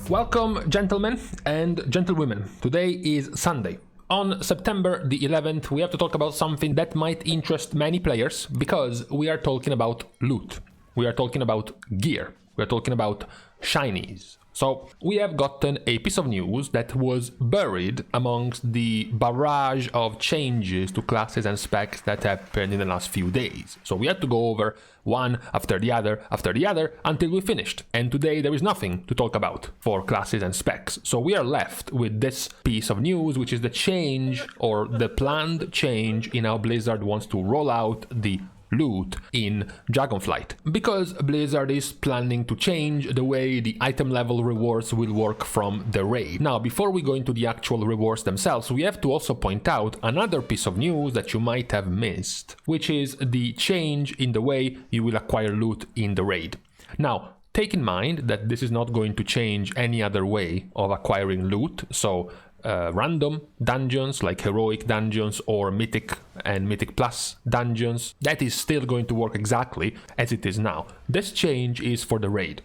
Welcome, gentlemen and gentlewomen. Today is Sunday. On September the 11th, we have to talk about something that might interest many players because we are talking about loot. We are talking about gear. We are talking about shinies. So we have gotten a piece of news that was buried amongst the barrage of changes to classes and specs that happened in the last few days. So we had to go over one after the other until we finished. And today there is nothing to talk about for classes and specs. So we are left with this piece of news, which is the change or the planned change in how Blizzard wants to roll out the loot in Dragonflight, because Blizzard is planning to change the way the item level rewards will work from the raid. Now, before we go into the actual rewards themselves, we have to also point out another piece of news that you might have missed, which is the change in the way you will acquire loot in the raid. Now, take in mind that this is not going to change any other way of acquiring loot, so random dungeons like heroic dungeons or mythic and mythic plus dungeons, that is still going to work exactly as it is now. This change is for the raid.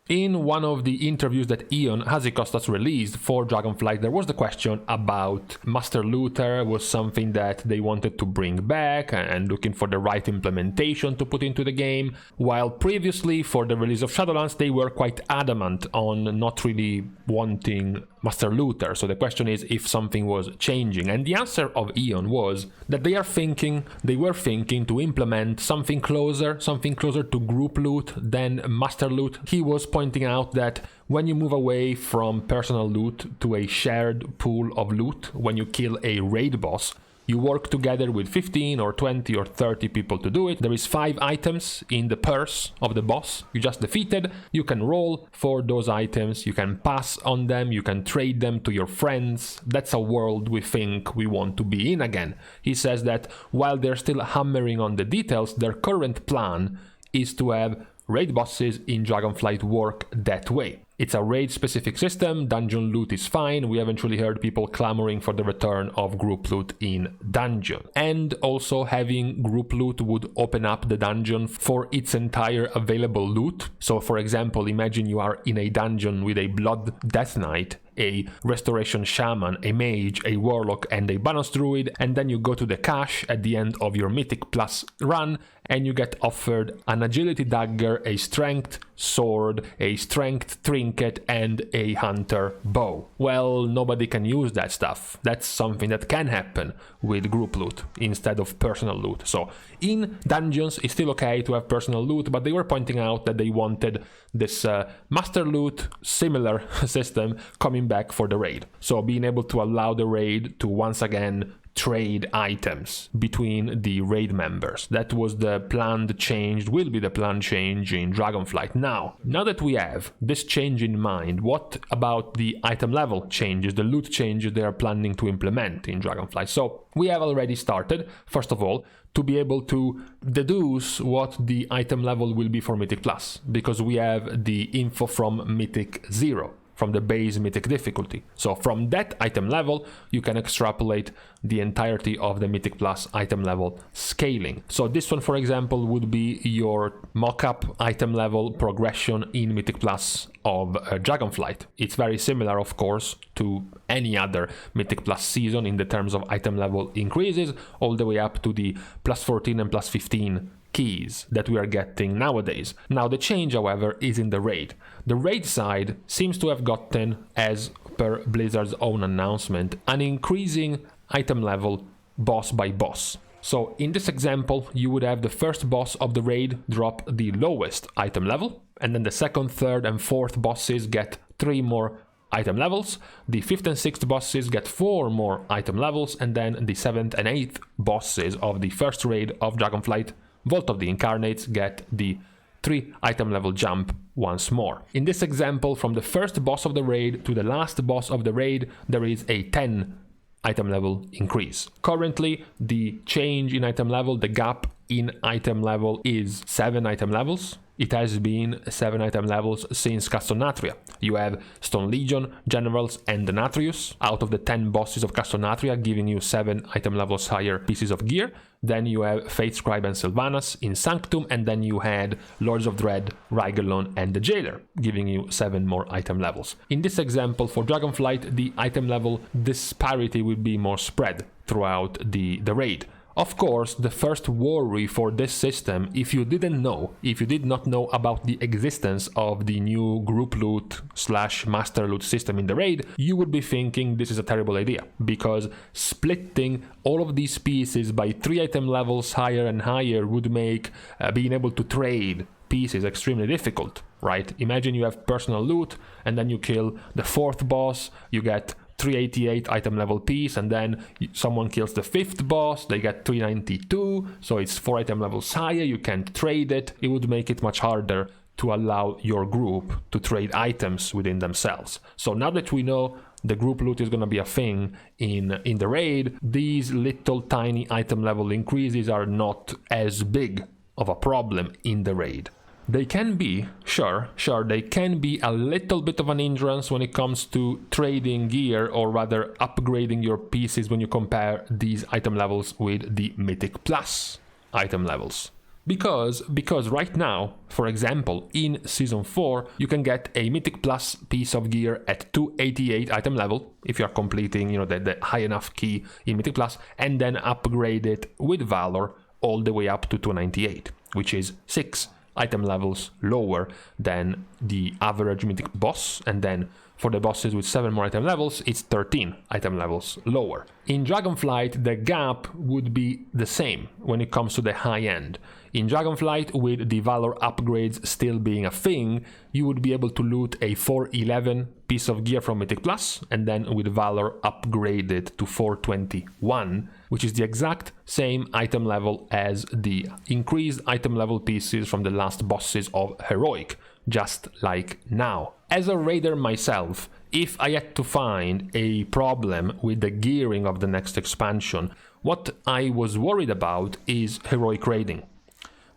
In one of the interviews that Ion Hazikostas released for Dragonflight, there was the question about Master Looter was something that they wanted to bring back and looking for the right implementation to put into the game, while previously for the release of Shadowlands they were quite adamant on not really wanting Master Looter. So the question is if something was changing, and the answer of Ion was that they were thinking to implement something closer to group loot than Master Loot. He was pointing out that when you move away from personal loot to a shared pool of loot, when you kill a raid boss, you work together with 15 or 20 or 30 people to do it. There is 5 items in the purse of the boss you just defeated. You can roll for those items, you can pass on them, you can trade them to your friends. That's a world we think we want to be in again. He says that while they're still hammering on the details, their current plan is to have raid bosses in Dragonflight work that way. It's a raid-specific system, dungeon loot is fine, we haven't really heard people clamoring for the return of group loot in dungeon. And also having group loot would open up the dungeon for its entire available loot. So for example, imagine you are in a dungeon with a Blood Death Knight, a Restoration Shaman, a Mage, a Warlock and a Balance Druid, and then you go to the cache at the end of your Mythic Plus run and you get offered an Agility Dagger, a Strength Sword, a Strength Trinket and a Hunter Bow. Well, nobody can use that stuff. That's something that can happen with group loot instead of personal loot. So in dungeons it's still okay to have personal loot, but they were pointing out that they wanted this Master Loot similar system coming back for the raid. So being able to allow the raid to once again trade items between the raid members. That was the planned change, will be the planned change in Dragonflight. Now that we have this change in mind, what about the item level changes, the loot changes they are planning to implement in Dragonflight? So we have already started, first of all, to be able to deduce what the item level will be for Mythic Plus, because we have the info from Mythic 0. From the base Mythic difficulty. So from that item level, you can extrapolate the entirety of the Mythic Plus item level scaling. So this one, for example, would be your mock-up item level progression in Mythic Plus of Dragonflight. It's very similar, of course, to any other Mythic Plus season in the terms of item level increases, all the way up to the plus 14 and plus 15 keys that we are getting nowadays. Now the change, however, is in the raid. The raid side seems to have gotten, as per Blizzard's own announcement, an increasing item level boss by boss. So in this example, you would have the first boss of the raid drop the lowest item level, and then the second, third and fourth bosses get 3 more item levels, the 5th and 6th bosses get 4 more item levels, and then the 7th and 8th bosses of the first raid of Dragonflight, Vault of the Incarnates, get the 3 item level jump once more. In this example, from the first boss of the raid to the last boss of the raid, there is a 10 item level increase. Currently, the change in item level, the gap in item level is 7 item levels. it has been 7 item levels since Castonatria. You have Stone Legion, Generals, and Denatrius out of the 10 bosses of Castonatria, giving you 7 item levels higher pieces of gear. Then you have Fate Scribe and Sylvanas in Sanctum, and then you had Lords of Dread, Rigelon, and the Jailer, giving you 7 more item levels. In this example, for Dragonflight, the item level disparity will be more spread throughout the raid. Of course, the first worry for this system, if you did not know about the existence of the new group loot / master loot system in the raid, you would be thinking this is a terrible idea, because splitting all of these pieces by 3 item levels higher and higher would make being able to trade pieces extremely difficult, right? Imagine you have personal loot and then you kill the 4th boss, you get 388 item level piece, and then someone kills the 5th boss, they get 392, so it's 4 item levels higher, you can't trade it. It would make it much harder to allow your group to trade items within themselves. So now that we know the group loot is going to be a thing in the raid, these little tiny item level increases are not as big of a problem in the raid. They can be, sure, they can be a little bit of an hindrance when it comes to trading gear, or rather upgrading your pieces when you compare these item levels with the Mythic Plus item levels. Because right now, for example, in Season 4, you can get a Mythic Plus piece of gear at 288 item level, if you're completing, the high enough key in Mythic Plus, and then upgrade it with Valor all the way up to 298, which is 6 item levels lower than the average Mythic boss, and then for the bosses with 7 more item levels, it's 13 item levels lower. In Dragonflight, the gap would be the same when it comes to the high end. In Dragonflight, with the Valor upgrades still being a thing, you would be able to loot a 411 piece of gear from Mythic Plus, and then with Valor upgraded to 421, which is the exact same item level as the increased item level pieces from the last bosses of Heroic, just like now. As a raider myself, if I had to find a problem with the gearing of the next expansion, what I was worried about is Heroic raiding.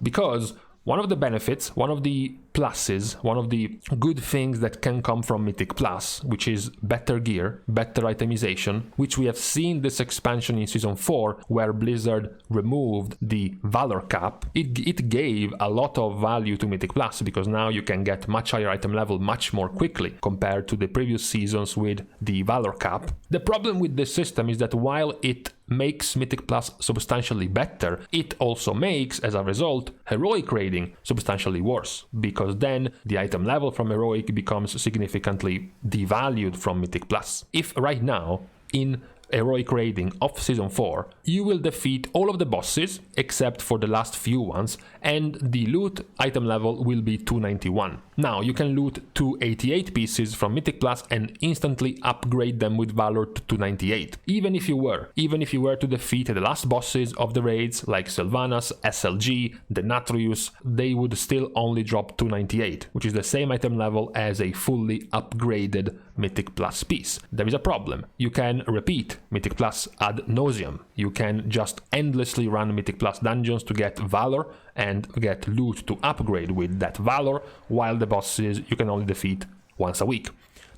Because one of the benefits, one of the pluses, one of the good things that can come from Mythic Plus, which is better gear, better itemization, which we have seen this expansion in Season 4, where Blizzard removed the Valor Cap, it gave a lot of value to Mythic Plus, because now you can get much higher item level much more quickly compared to the previous seasons with the Valor Cap. The problem with this system is that while it makes Mythic Plus substantially better, it also makes, as a result, Heroic raiding substantially worse, because then the item level from Heroic becomes significantly devalued from Mythic Plus. If right now, in Heroic raiding of Season 4, you will defeat all of the bosses except for the last few ones, and the loot item level will be 291. Now you can loot 288 pieces from Mythic Plus and instantly upgrade them with Valor to 298. Even if you were to defeat the last bosses of the raids like Sylvanas, SLG, Denatrius, they would still only drop 298, which is the same item level as a fully upgraded Mythic Plus piece. There is a problem. You can repeat Mythic Plus ad nauseum. You can just endlessly run Mythic Plus dungeons to get Valor and get loot to upgrade with that Valor, while the bosses you can only defeat once a week.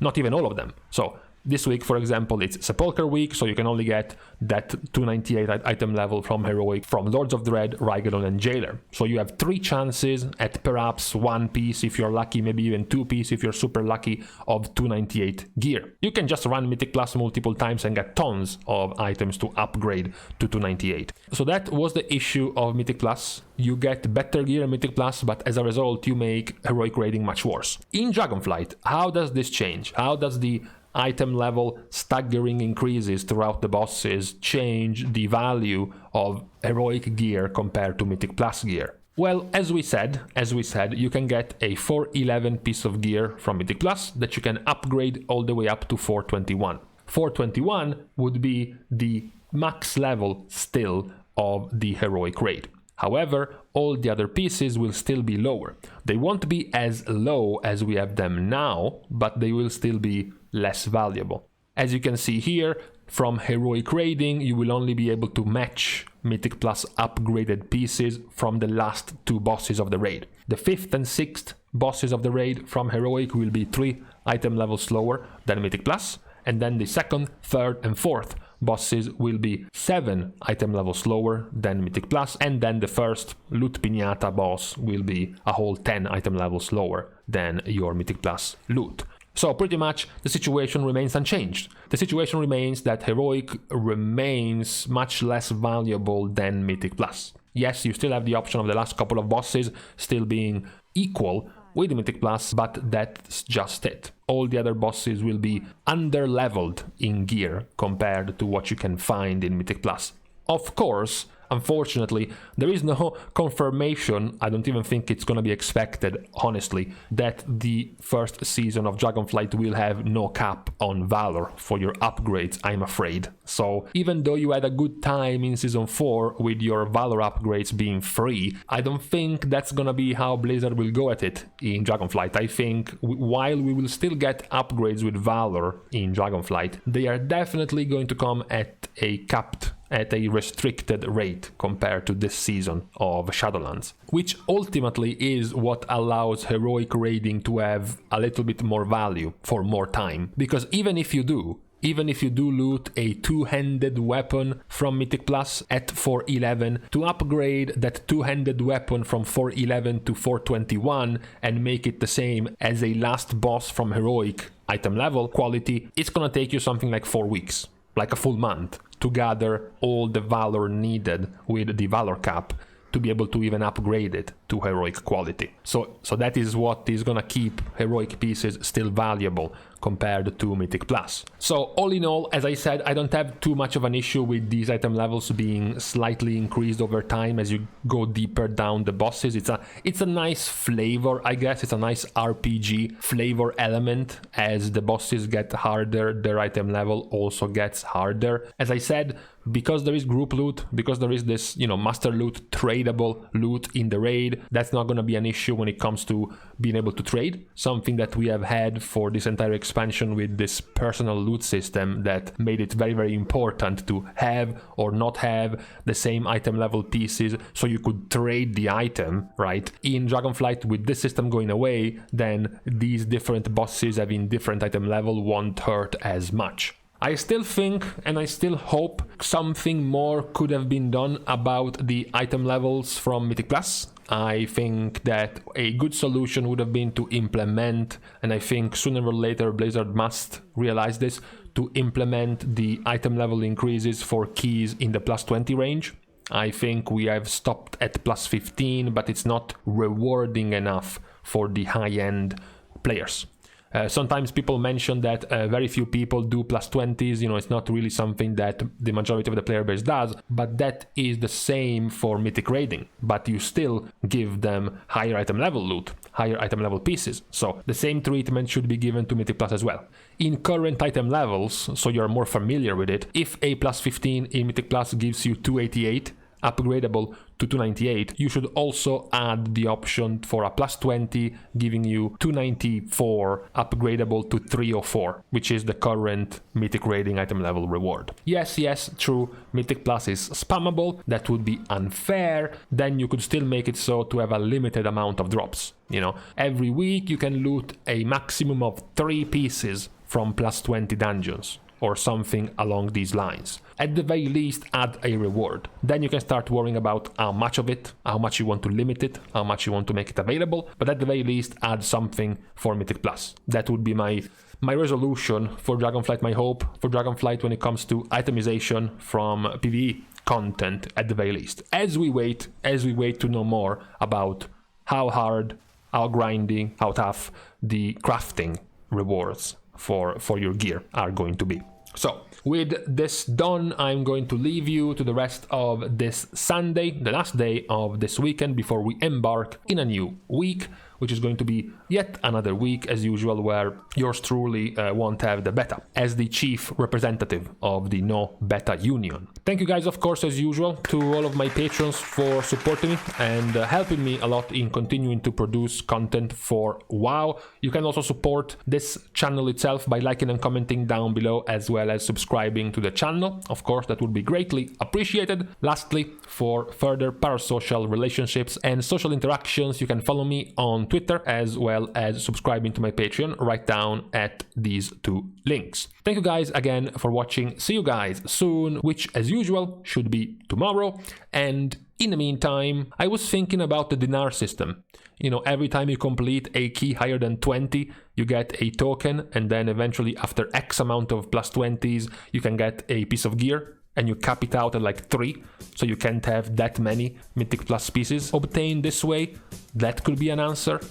Not even all of them. So this week, for example, it's Sepulchre week, so you can only get that 298 item level from Heroic, from Lords of Dread, Rigelon, and Jailer. So you have 3 chances at perhaps 1 piece if you're lucky, maybe even 2 piece if you're super lucky, of 298 gear. You can just run Mythic Plus multiple times and get tons of items to upgrade to 298. So that was the issue of Mythic Plus. You get better gear in Mythic Plus, but as a result, you make Heroic raiding much worse. In Dragonflight, how does this change? How does the item level staggering increases throughout the bosses change the value of Heroic gear compared to Mythic Plus gear? Well, as we said, you can get a 411 piece of gear from Mythic Plus that you can upgrade all the way up to 421. 421 would be the max level still of the Heroic raid. However, all the other pieces will still be lower. They won't be as low as we have them now, but they will still be less valuable. As you can see here, from Heroic raiding, you will only be able to match Mythic Plus upgraded pieces from the last 2 bosses of the raid. The 5th and 6th bosses of the raid from Heroic will be 3 item levels slower than Mythic Plus, and then the 2nd, 3rd and 4th bosses will be 7 item levels slower than Mythic Plus, and then the first Loot Piñata boss will be a whole 10 item levels slower than your Mythic Plus loot. So pretty much the situation remains unchanged. The situation remains that Heroic remains much less valuable than Mythic Plus. Yes, you still have the option of the last couple of bosses still being equal with Mythic Plus, but that's just it. All the other bosses will be under-leveled in gear compared to what you can find in Mythic Plus. Of course, unfortunately, there is no confirmation, I don't even think it's gonna be expected, honestly, that the first season of Dragonflight will have no cap on Valor for your upgrades, I'm afraid. So even though you had a good time in Season 4 with your Valor upgrades being free, I don't think that's gonna be how Blizzard will go at it in Dragonflight. I think while we will still get upgrades with Valor in Dragonflight, they are definitely going to come at a restricted rate compared to this season of Shadowlands, which ultimately is what allows Heroic raiding to have a little bit more value for more time. Because even if you do loot a two-handed weapon from Mythic Plus at 411, to upgrade that two-handed weapon from 411 to 421 and make it the same as a last boss from Heroic item level quality, it's gonna take you something like 4 weeks, like a full month, to gather all the Valor needed with the VALOR CAP to be able to even upgrade it to Heroic quality. So that is what is gonna keep Heroic pieces still valuable compared to Mythic Plus. So all in all, as I said, I don't have too much of an issue with these item levels being slightly increased over time as you go deeper down the bosses. It's a nice flavor, I guess. It's a nice RPG flavor element. As the bosses get harder, their item level also gets harder. As I said, because there is group loot, because there is this, master loot, tradable loot in the raid, that's not going to be an issue when it comes to being able to trade. Something that we have had for this entire expansion with this personal loot system that made it very, very important to have or not have the same item level pieces so you could trade the item, right? In Dragonflight, with this system going away, then these different bosses having different item level won't hurt as much. I still think and I still hope something more could have been done about the item levels from Mythic Plus. I think that a good solution would have been to implement, and I think sooner or later Blizzard must realize this, to implement the item level increases for keys in the plus 20 range. I think we have stopped at plus 15, but it's not rewarding enough for the high-end players. Sometimes people mention that very few people do plus 20s, it's not really something that the majority of the player base does, but that is the same for Mythic raiding. But you still give them higher item level loot, higher item level pieces. So the same treatment should be given to Mythic Plus as well. In current item levels, so you're more familiar with it, if a plus 15 in Mythic Plus gives you 288, upgradable to 298, you should also add the option for a plus 20 giving you 294 upgradable to 304, which is the current Mythic raiding item level reward. Yes, true, Mythic Plus is spammable, that would be unfair, then you could still make it so to have a limited amount of drops. Every week you can loot a maximum of 3 pieces from plus 20 dungeons, or something along these lines. At the very least, add a reward. Then you can start worrying about how much of it, how much you want to limit it, how much you want to make it available, but at the very least, add something for Mythic Plus. That would be my resolution for Dragonflight, my hope for Dragonflight when it comes to itemization from PvE content at the very least. As we wait to know more about how hard, how grinding, how tough the crafting rewards for your gear are going to be. So with this done, I'm going to leave you to the rest of this Sunday, the last day of this weekend before we embark in a new week which is going to be yet another week as usual where yours truly won't have the beta as the chief representative of the no beta union. Thank you guys, of course, as usual, to all of my patrons for supporting me and helping me a lot in continuing to produce content for WoW. You can also support this channel itself by liking and commenting down below, as well as subscribing to the channel. Of course, that would be greatly appreciated. Lastly, for further parasocial relationships and social interactions, you can follow me on Twitter as well as subscribing to my Patreon right down at these two links. Thank you guys again for watching. See you guys soon, which as usual should be tomorrow. And in the meantime, I was thinking about the dinar system. You know, every time you complete a key higher than 20, you get a token, and then eventually after X amount of plus 20s, you can get a piece of gear, and you cap it out at like 3, so you can't have that many Mythic Plus pieces obtained this way. That could be an answer.